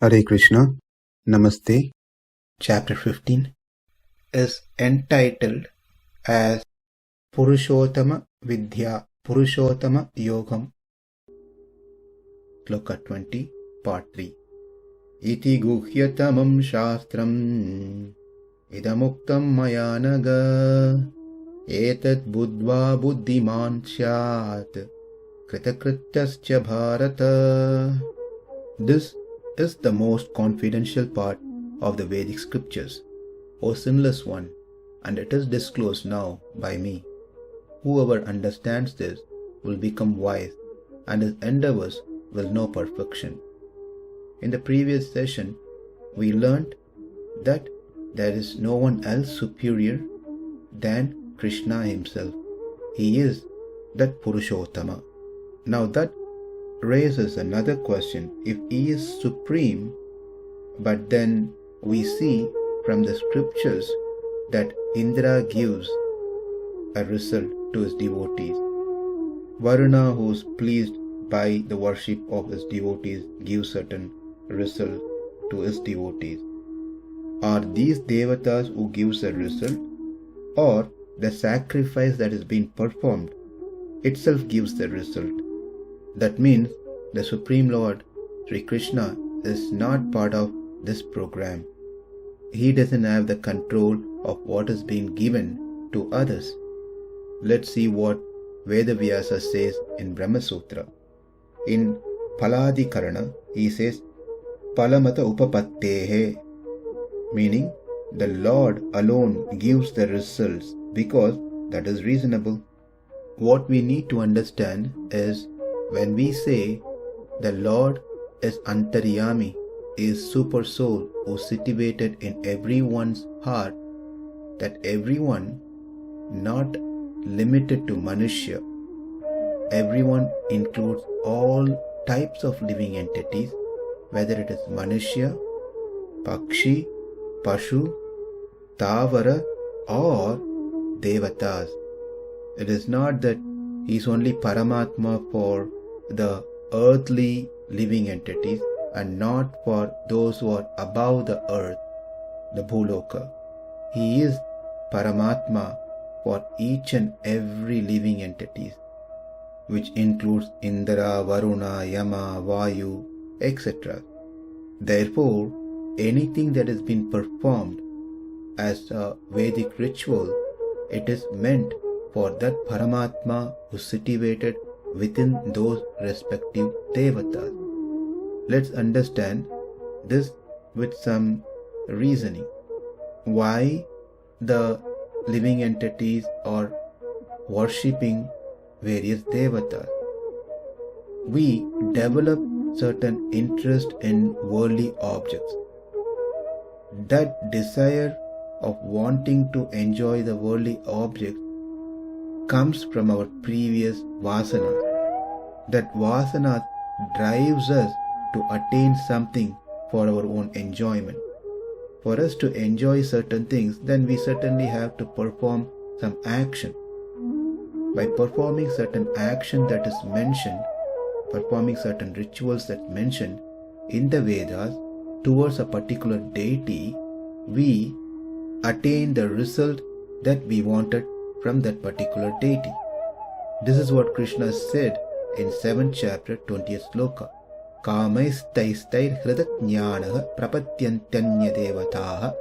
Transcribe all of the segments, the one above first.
Hare Krishna, Namaste. Chapter 15 is entitled as Purushottama Vidya, Purushottama Yogam. Sloka 20, Part 3. Iti guhya-tamaṁ śāstram, idam uktaṁ mayānagha, etad buddhvā buddhimān syāt, kṛta-kṛtyaś bhārata. This is the most confidential part of the Vedic scriptures, O sinless one, and it is disclosed now by me. Whoever understands this will become wise, and his endeavors will know perfection. In the previous session, we learnt that there is no one else superior than Krishna himself. He is that Purushottama. Now that raises another question. If he is supreme, but then we see from the scriptures that Indra gives a result to his devotees. Varuna, who is pleased by the worship of his devotees, gives certain result to his devotees. Are these devatas who gives a result, or the sacrifice that is being performed itself gives the result? That means the Supreme Lord, Sri Krishna, is not part of this program. He doesn't have the control of what is being given to others. Let's see what Vedavyasa says in Brahma Sutra. In Paladhikarana, he says, Palamata upapattehe, meaning the Lord alone gives the results because that is reasonable. What we need to understand is when we say the Lord is Antaryami, is super soul who is situated in everyone's heart, that everyone, not limited to Manushya, everyone includes all types of living entities, whether it is Manushya, Pakshi, Pashu, Tavara or Devatas. It is not that he is only Paramatma for the earthly living entities and not for those who are above the earth, the Bhuloka. He is Paramatma for each and every living entities, which includes Indra, Varuna, Yama, Vayu, etc. Therefore, anything that has been performed as a Vedic ritual, it is meant for that Paramatma who is situated within those respective devatas. Let's understand this with some reasoning. Why the living entities are worshipping various devatas? We develop certain interest in worldly objects. That desire of wanting to enjoy the worldly objects comes from our previous vasanas. That vasana drives us to attain something for our own enjoyment. For us to enjoy certain things, then we certainly have to perform some action. By performing certain action that is mentioned, performing certain rituals that mentioned in the Vedas towards a particular deity, we attain the result that we wanted from that particular deity. This is what Krishna said in 7th chapter, 20th sloka. Kāmaistaistair kṛta-kṛtyaś prapatyantanya devataha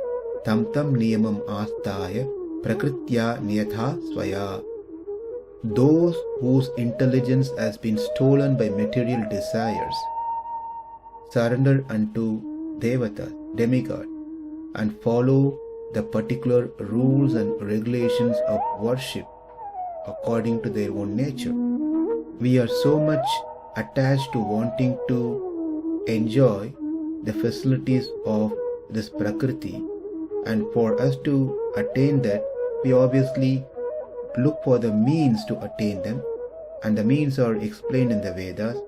tam niyamam astaya prakritya niyatha svaya. Those whose intelligence has been stolen by material desires surrender unto devatas, demigod, and follow the particular rules and regulations of worship according to their own nature. We are so much attached to wanting to enjoy the facilities of this Prakriti, and for us to attain that, we obviously look for the means to attain them, and the means are explained in the Vedas.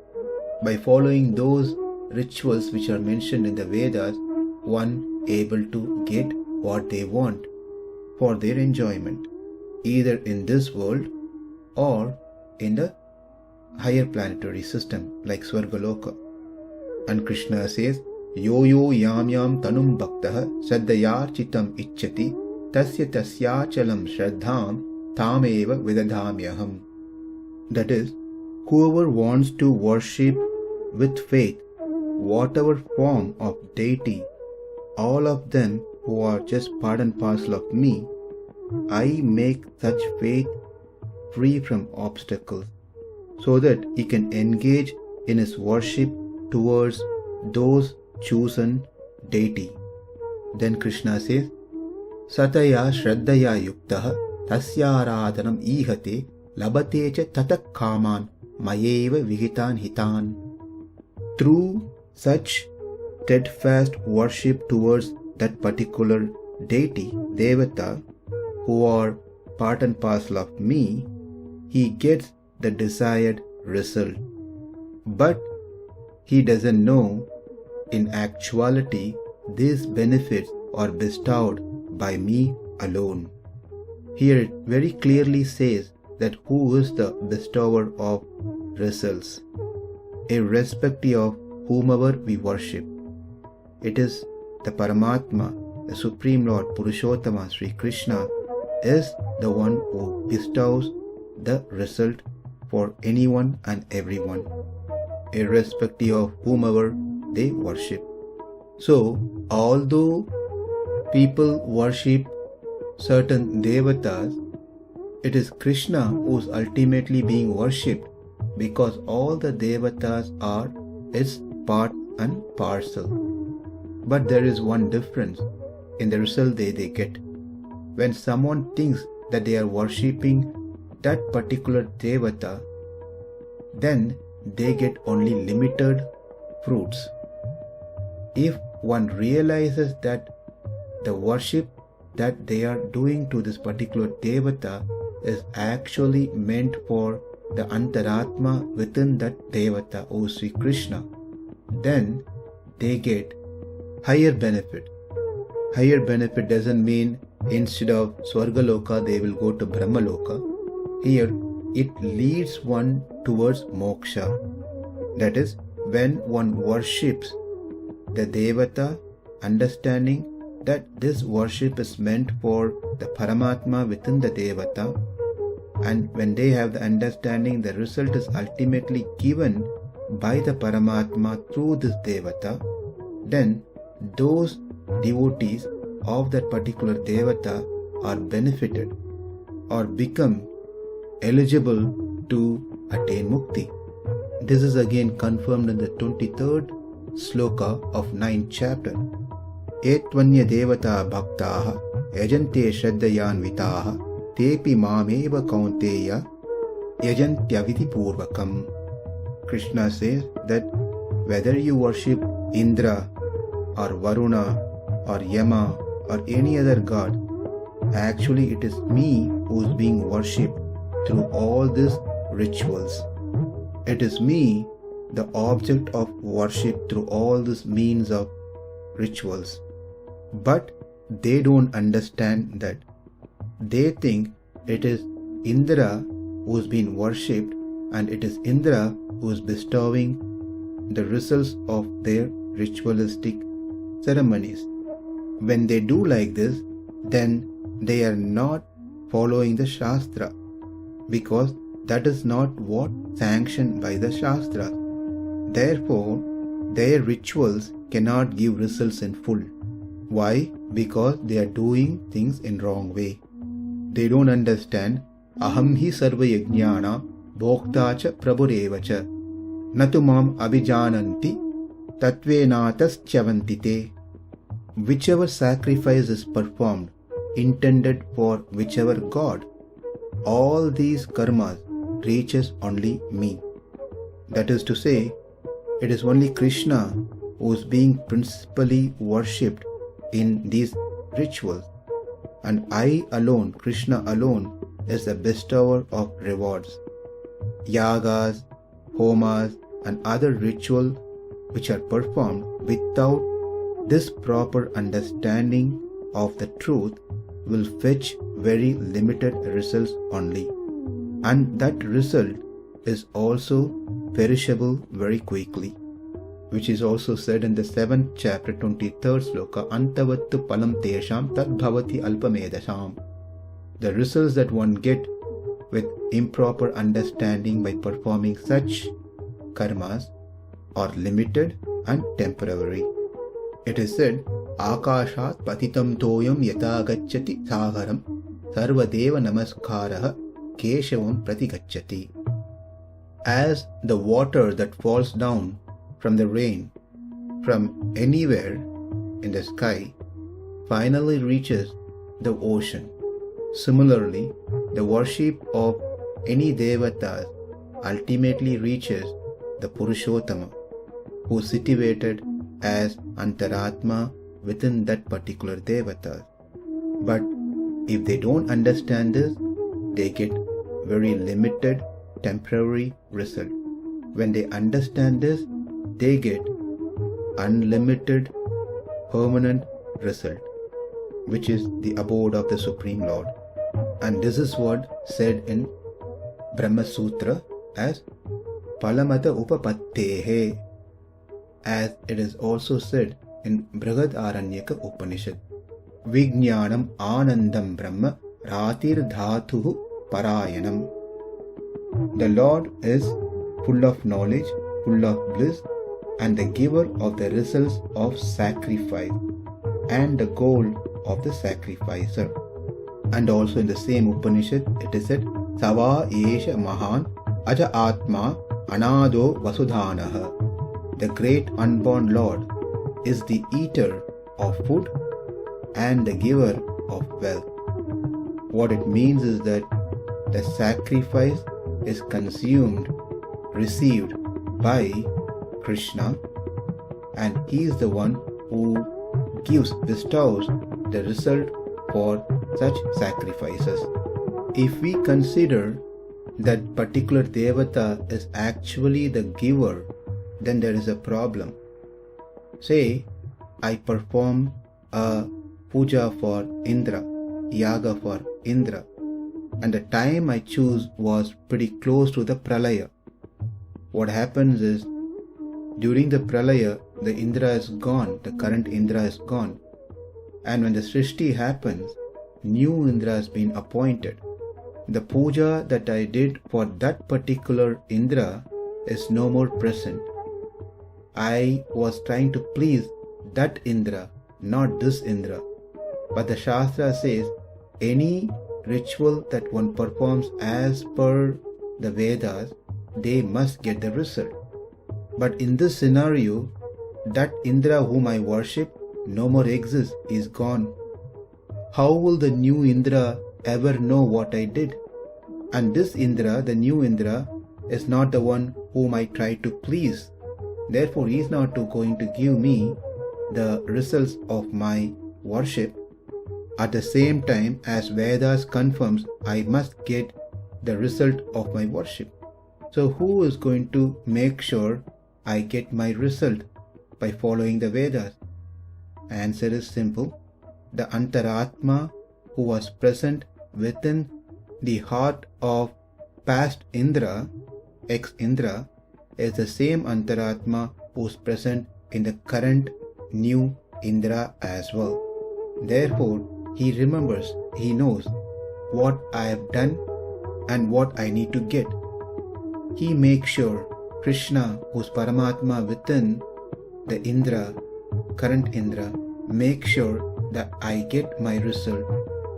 By following those rituals which are mentioned in the Vedas, one able to get what they want for their enjoyment, either in this world or in the higher planetary system like Svargaloka. And Krishna says, yo yo yam yam tanum bhaktah shraddhayarchitam ichchati tasya tasyachalam shraddham tameva vidadhamyaham. That is, whoever wants to worship with faith whatever form of deity, all of them who are just part and parcel of me, I make such faith free from obstacles, so that he can engage in his worship towards those chosen deity. Then Krishna says, Sataya shraddhaya yuktah tasyaradhanam ihate labate cha tatak kāman mayeva vihitan hitan. Through such steadfast worship towards that particular deity, devata, who are part and parcel of me, he gets the desired result. But he doesn't know, in actuality, these benefits are bestowed by me alone. Here it very clearly says that who is the bestower of results, irrespective of whomever we worship. It is the Paramatma, the Supreme Lord Purushottama Sri Krishna, is the one who bestows the result for anyone and everyone, irrespective of whomever they worship. So, although people worship certain devatas, it is Krishna who is ultimately being worshipped, because all the devatas are its part and parcel. But there is one difference in the result they get. When someone thinks that they are worshipping that particular devata, then they get only limited fruits. If one realizes that the worship that they are doing to this particular devata is actually meant for the Antaratma within that devata, O Sri Krishna, then they get higher benefit. Higher benefit doesn't mean instead of Swargaloka they will go to Brahmaloka. Here it leads one towards moksha. That is, when one worships the devata, understanding that this worship is meant for the Paramatma within the devata, and when they have the understanding the result is ultimately given by the Paramatma through this devata, then those devotees of that particular devata are benefited or become eligible to attain mukti. This is again confirmed in the 23rd sloka of 9th chapter. Etvanya devata bhaktaha yajante shraddhayanvitaha tepi mameva kaunteya yajantyaviti purvakam. Krishna says that whether you worship Indra or Varuna or Yama or any other god, actually it is me who is being worshipped through all these rituals. It is me, the object of worship through all these means of rituals. But they don't understand that. They think it is Indra who is being worshipped, and it is Indra who is bestowing the results of their ritualistic ceremonies. When they do like this, then they are not following the Shastra, because that is not what sanctioned by the Shastra. Therefore, their rituals cannot give results in full. Why? Because they are doing things in wrong way. They don't understand aham hi sarva yajnana bhokta cha prabhurevacha natu mam abhijananti tatvenatas chavantite. Whichever sacrifice is performed, intended for whichever god, all these karmas reaches only me. That is to say, it is only Krishna who is being principally worshipped in these rituals, and I alone, Krishna alone, is the bestower of rewards. Yagas, homas and other rituals which are performed without this proper understanding of the truth will fetch very limited results only, and that result is also perishable very quickly. which is also said in the 7th chapter, 23rd sloka, antavattu palam tesham tad bhavati alpamedasham. The results that one get with improper understanding by performing such karmas are limited and temporary. It is said, Akashat patitam toyam yata gacchati sagaram sarvadeva namaskaraha keshavam pratigacchati. As the water that falls down from the rain from anywhere in the sky finally reaches the ocean, similarly, the worship of any devatas ultimately reaches the Purushottama, who is situated as Antaratma within that particular devata. But if they don't understand this, they get very limited temporary result. When they understand this, they get unlimited permanent result, which is the abode of the Supreme Lord. And this is what said in Brahma Sutra as Palamata Upapattehe, as it is also said in Brihad Aranyaka Upanishad. Vijnanam Anandam Brahma Ratir Dhatuhu Parayanam. The Lord is full of knowledge, full of bliss, and the giver of the results of sacrifice and the goal of the sacrificer. And also in the same Upanishad, it is said, Sava Esha Mahan Aja Atma Anado Vasudhanaha. The great unborn Lord is the eater of food and the giver of wealth. What it means is that the sacrifice is consumed, received by Krishna, and he is the one who bestows the result for such sacrifices. If we consider that particular devata is actually the giver, then there is a problem. Say, I perform a puja for Indra, yaga for Indra, and the time I choose was pretty close to the pralaya. What happens is, during the pralaya, the Indra is gone, the current Indra is gone. And when the Srishti happens, new Indra has been appointed. The puja that I did for that particular Indra is no more present. I was trying to please that Indra, not this Indra. But the Shastra says, any ritual that one performs as per the Vedas, they must get the result. But in this scenario, that Indra whom I worship no more exists, is gone. How will the new Indra ever know what I did? And this Indra, the new Indra, is not the one whom I try to please. Therefore, he is not going to give me the results of my worship. At the same time, as Vedas confirms, I must get the result of my worship. So who is going to make sure I get my result by following the Vedas? Answer is simple. The Antaratma who was present within the heart of past Indra, ex-Indra, is the same Antaratma who is present in the current new Indra as well. Therefore, he remembers, he knows what I have done and what I need to get. He makes sure Krishna, who is Paramatma within the Indra, current Indra, makes sure that I get my result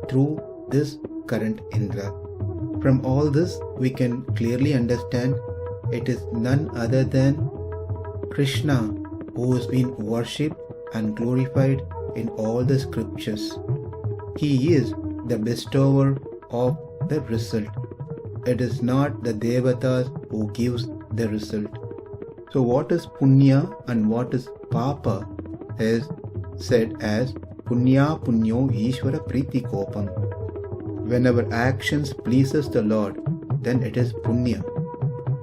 through this current Indra. From all this, we can clearly understand it is none other than Krishna who has been worshipped and glorified in all the scriptures. He is the bestower of the result. It is not the devatas who gives the result. So what is punya and what is papa is said as punya punyo ishvara priti kopam. When our actions pleases the Lord, then it is punya.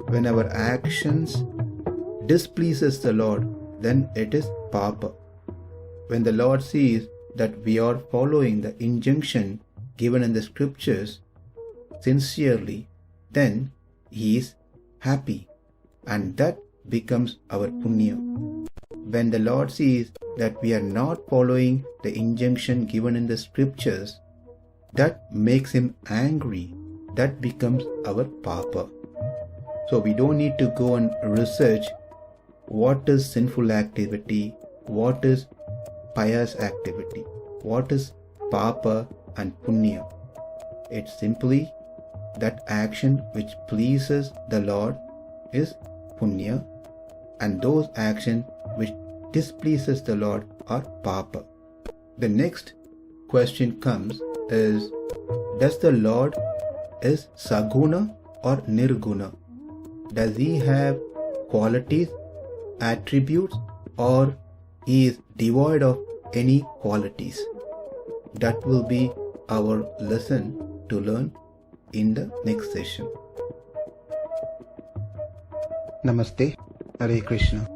When our actions displeases the Lord, then it is papa. When the Lord sees that we are following the injunction given in the scriptures sincerely, then he is happy, and that becomes our punya. when the Lord sees that we are not following the injunction given in the scriptures, that makes him angry. That becomes our papa. So we don't need to go and research what is sinful activity, what is pious activity, what is papa and punya. It's simply that action which pleases the Lord is punya, and those actions which displeases the Lord are papa. The next question comes is, does the Lord is saguna or nirguna? Does he have qualities, attributes, or he is devoid of any qualities? That will be our lesson to learn in the next session. Namaste. Hare Krishna.